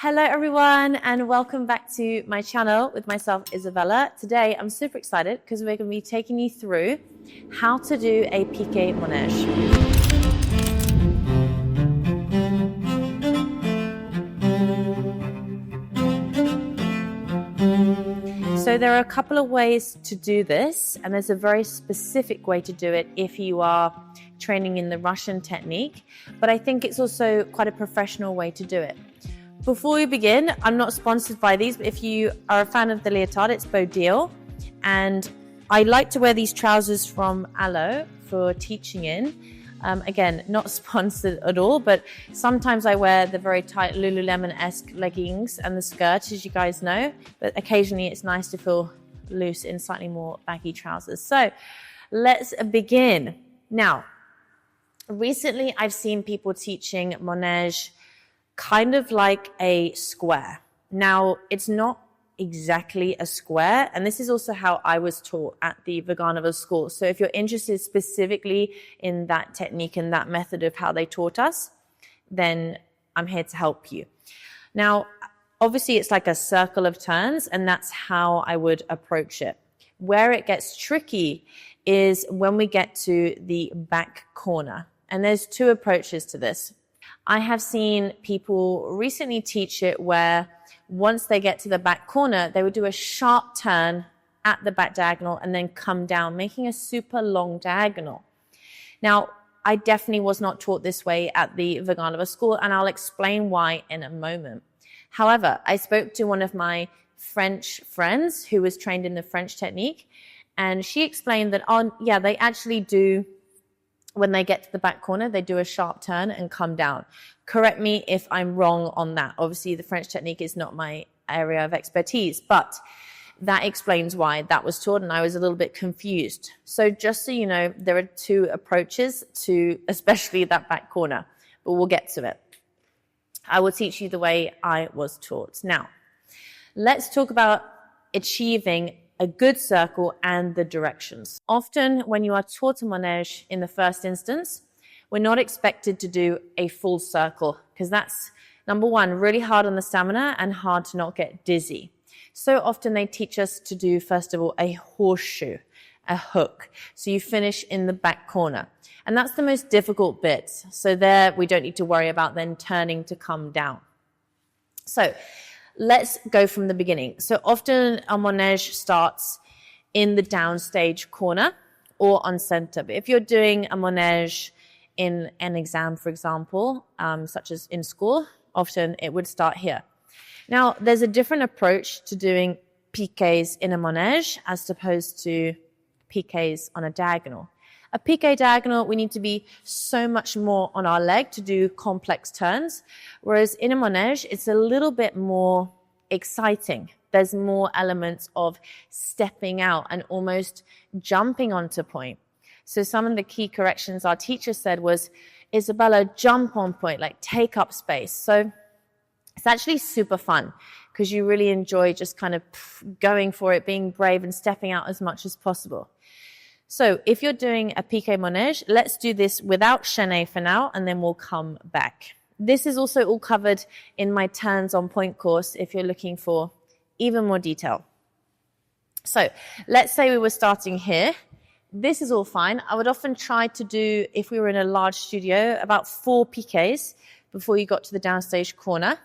Hello everyone and welcome back to my channel with myself, Isabella. Today I'm super excited because we're going to be taking you through how to do a Piqué Manège. So there are a couple of ways to do this, and there's a very specific way to do it if you are training in the Russian technique, but I think it's also quite a professional way to do it. Before we begin, I'm not sponsored by these, but if you are a fan of the leotard, it's Ballet, and I like to wear these trousers from Alo for teaching in. Again, not sponsored at all, but sometimes I wear the very tight Lululemon-esque leggings and the skirt, as you guys know, but occasionally it's nice to feel loose in slightly more baggy trousers. So let's begin. Now, recently I've seen people teaching Manege kind of like a square. Now, it's not exactly a square, and this is also how I was taught at the Vaganova school. So if you're interested specifically in that technique and that method of how they taught us, then I'm here to help you. Now, obviously it's like a circle of turns, and that's how I would approach it. Where it gets tricky is when we get to the back corner, and there's two approaches to this. I have seen people recently teach it where once they get to the back corner, they would do a sharp turn at the back diagonal and then come down, making a super long diagonal. Now, I definitely was not taught this way at the Vaganova school, and I'll explain why in a moment. However, I spoke to one of my French friends who was trained in the French technique, and she explained that, they actually do, when they get to the back corner, they do a sharp turn and come down. Correct me if I'm wrong on that. Obviously, the French technique is not my area of expertise, but that explains why that was taught, and I was a little bit confused. So just so you know, there are two approaches to especially that back corner, but we'll get to it. I will teach you the way I was taught. Now, let's talk about achieving a good circle and the directions. Often when you are taught a manège in the first instance, we're not expected to do a full circle because that's, number one, really hard on the stamina and hard to not get dizzy. So often they teach us to do, first of all, a horseshoe, a hook. So you finish in the back corner. And that's the most difficult bit. So there we don't need to worry about then turning to come down. So let's go from the beginning. So often a manège starts in the downstage corner or on center. But if you're doing a manège in an exam, for example, such as in school, often it would start here. Now, there's a different approach to doing piqués in a manège as opposed to piqués on a diagonal. A piqué diagonal, we need to be so much more on our leg to do complex turns, whereas in a manège, it's a little bit more exciting. There's more elements of stepping out and almost jumping onto point. So some of the key corrections our teacher said was, Isabella, jump on point, like take up space. So it's actually super fun because you really enjoy just kind of going for it, being brave and stepping out as much as possible. So if you're doing a Piqué Manège, let's do this without chaînés for now, and then we'll come back. This is also all covered in my Turns on Point course if you're looking for even more detail. So let's say we were starting here. This is all fine. I would often try to do, if we were in a large studio, about 4 piqués before you got to the downstage corner.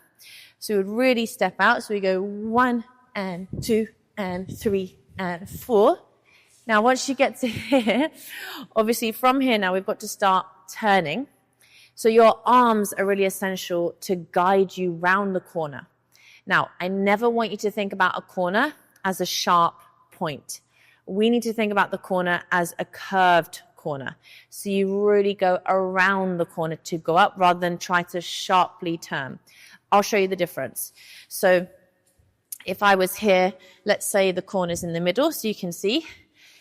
So we would really step out. So we go 1 and 2 and 3 and 4. Now, once you get to here, obviously from here now, we've got to start turning. So your arms are really essential to guide you round the corner. Now, I never want you to think about a corner as a sharp point. We need to think about the corner as a curved corner. So you really go around the corner to go up rather than try to sharply turn. I'll show you the difference. So if I was here, let's say the corner's in the middle so you can see.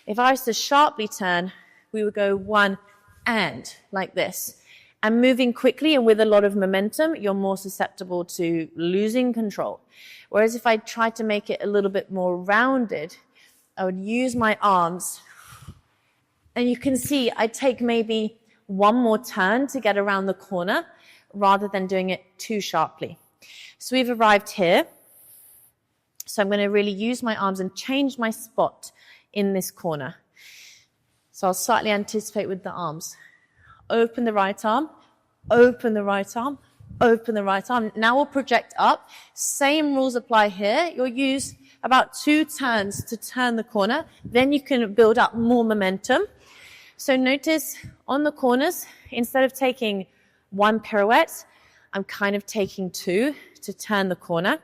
If I was to sharply turn, we would go 1 and like this. And moving quickly and with a lot of momentum, you're more susceptible to losing control. Whereas if I tried to make it a little bit more rounded, I would use my arms, and you can see I take maybe one more turn to get around the corner rather than doing it too sharply. So we've arrived here. So I'm going to really use my arms and change my spot in this corner. So I'll slightly anticipate with the arms. Open the right arm, open the right arm, open the right arm. Now we'll project up. Same rules apply here. You'll use about 2 turns to turn the corner. Then you can build up more momentum. So notice on the corners, instead of taking 1 pirouette, I'm kind of taking 2 to turn the corner.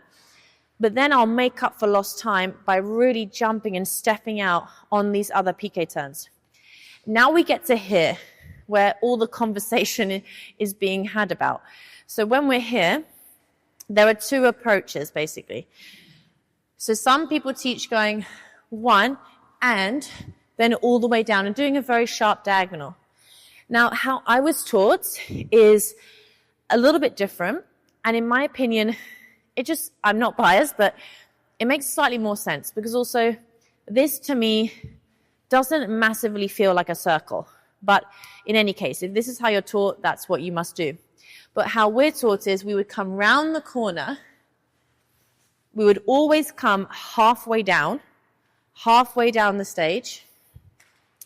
But then I'll make up for lost time by really jumping and stepping out on these other piqué turns. Now we get to here, where all the conversation is being had about. So when we're here, there are 2 approaches, basically. So some people teach going 1 and then all the way down and doing a very sharp diagonal. Now, how I was taught is a little bit different. And in my opinion, I'm not biased, but it makes slightly more sense because also this to me doesn't massively feel like a circle. But in any case, if this is how you're taught, that's what you must do. But how we're taught is we would come round the corner. We would always come halfway down the stage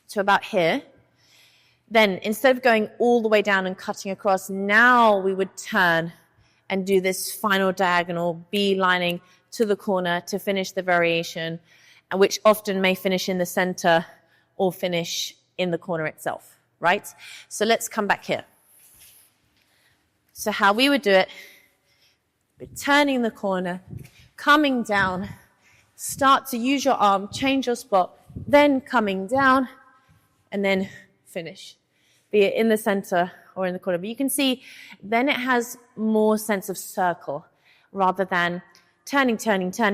to about here. Then instead of going all the way down and cutting across, now we would turn and do this final diagonal, beelining to the corner to finish the variation, which often may finish in the center or finish in the corner itself, right? So let's come back here. So how we would do it, we're turning the corner, coming down, start to use your arm, change your spot, then coming down, and then finish, be it in the center or in the corner. But you can see then it has more sense of circle rather than turning,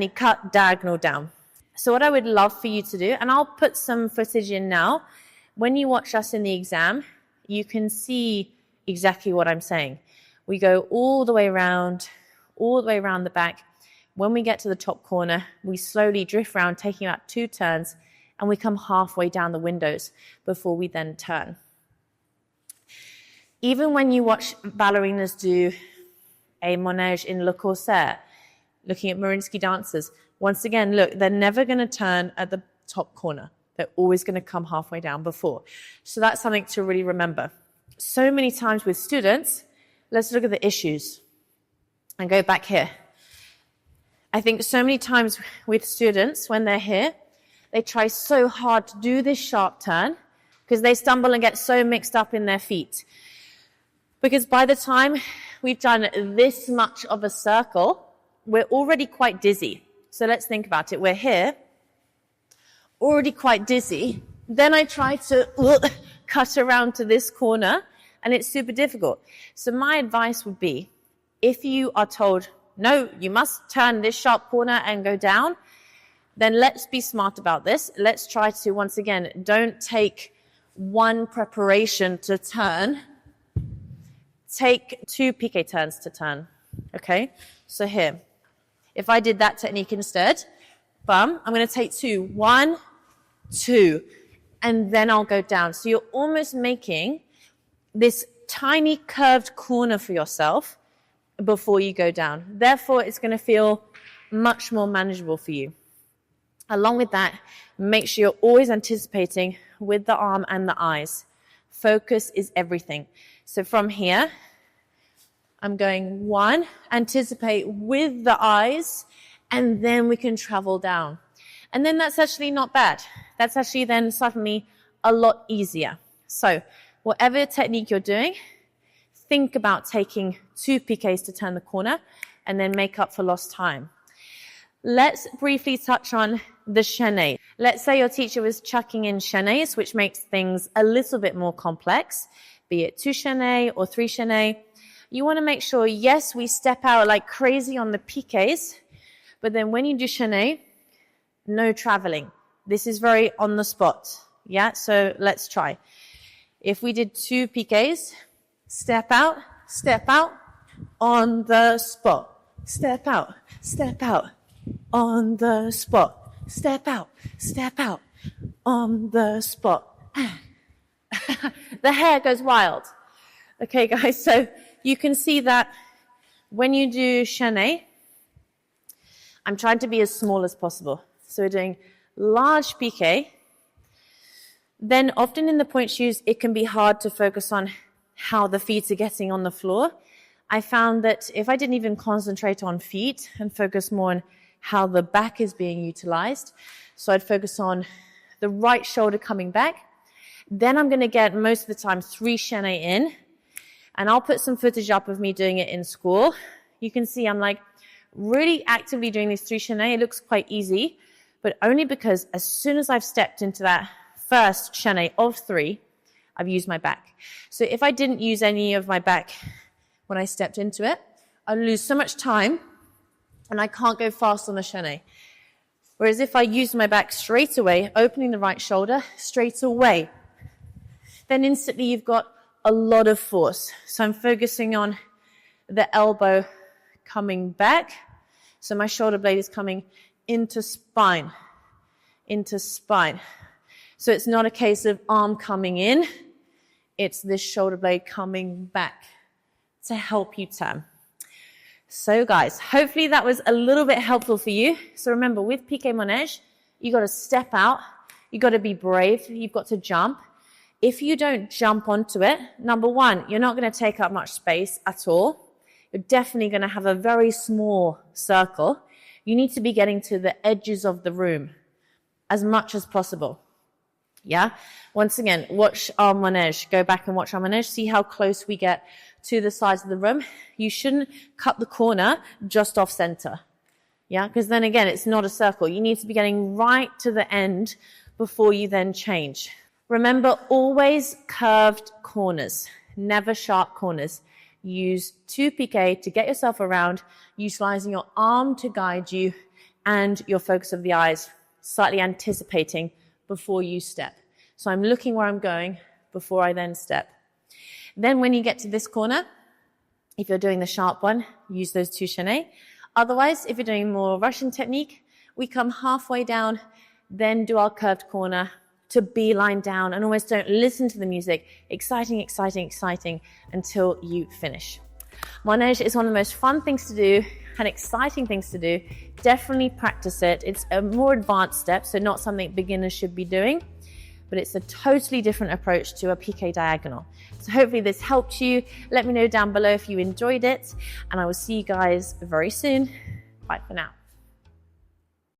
cut, diagonal down. So what I would love for you to do, and I'll put some footage in now, when you watch us in the exam, you can see exactly what I'm saying. We go all the way around the back. When we get to the top corner, we slowly drift around, taking about 2 turns, and we come halfway down the windows before we then turn. Even when you watch ballerinas do a manège in Le Corsaire, looking at Mariinsky dancers, once again, look, they're never going to turn at the top corner. They're always going to come halfway down before. So that's something to really remember. So many times with students, let's look at the issues and go back here. I think so many times with students, when they're here, they try so hard to do this sharp turn because they stumble and get so mixed up in their feet. Because by the time we've done this much of a circle, we're already quite dizzy. So let's think about it. We're here, already quite dizzy. Then I try to cut around to this corner, and it's super difficult. So my advice would be, if you are told, no, you must turn this sharp corner and go down, then let's be smart about this. Let's try to, once again, don't take 1 preparation to turn. Take 2 piqué turns to turn, okay? So here, if I did that technique instead, I'm going to take 2. 1, 2, and then I'll go down. So you're almost making this tiny curved corner for yourself before you go down. Therefore, it's going to feel much more manageable for you. Along with that, make sure you're always anticipating with the arm and the eyes. Focus is everything. So from here, I'm going 1, anticipate with the eyes, and then we can travel down. And then that's actually not bad. That's actually then suddenly a lot easier. So whatever technique you're doing, think about taking 2 piqués to turn the corner and then make up for lost time. Let's briefly touch on the chaînés. Let's say your teacher was chucking in chaînés, which makes things a little bit more complex, be it 2 chaînés or 3 chaînés. You want to make sure, yes, we step out like crazy on the piqués, but then when you do chaînés, no traveling. This is very on the spot. Yeah, so let's try. If we did 2 piqués, step out, on the spot. Step out, on the spot. Step out, on the spot. The hair goes wild. Okay, guys, so you can see that when you do chaînés, I'm trying to be as small as possible. So we're doing large piqué. Then often in the point shoes, it can be hard to focus on how the feet are getting on the floor. I found that if I didn't even concentrate on feet and focus more on how the back is being utilized, so I'd focus on the right shoulder coming back, then I'm going to get most of the time 3 chaînés in, and I'll put some footage up of me doing it in school. You can see I'm like really actively doing these 3 chaînés. It looks quite easy, but only because as soon as I've stepped into that first chaîné of 3, I've used my back. So if I didn't use any of my back when I stepped into it, I'd lose so much time and I can't go fast on the chaîné. Whereas if I use my back straight away, opening the right shoulder straight away, then instantly you've got a lot of force. So I'm focusing on the elbow coming back. So my shoulder blade is coming into spine, into spine. So it's not a case of arm coming in, it's this shoulder blade coming back to help you turn. So guys, hopefully that was a little bit helpful for you. So remember, with Piqué Manège, you got to step out, you got to be brave, you've got to jump. If you don't jump onto it, number one, you're not going to take up much space at all. You're definitely going to have a very small circle. You need to be getting to the edges of the room as much as possible. Yeah? Once again, watch our manege. Go back and watch our manege. See how close we get to the sides of the room. You shouldn't cut the corner just off center. Yeah? Because then again, it's not a circle. You need to be getting right to the end before you then change. Remember, always curved corners, never sharp corners. Use 2 piqué to get yourself around, utilizing your arm to guide you and your focus of the eyes, slightly anticipating before you step. So I'm looking where I'm going before I then step. Then when you get to this corner, if you're doing the sharp one, use those 2 chaînés. Otherwise, if you're doing more Russian technique, we come halfway down, then do our curved corner to beeline down and almost don't listen to the music. Exciting, exciting, exciting until you finish. Manege is one of the most fun things to do and exciting things to do. Definitely practice it. It's a more advanced step, so not something beginners should be doing, but it's a totally different approach to a piqué diagonal. So hopefully this helped you. Let me know down below if you enjoyed it, and I will see you guys very soon. Bye for now.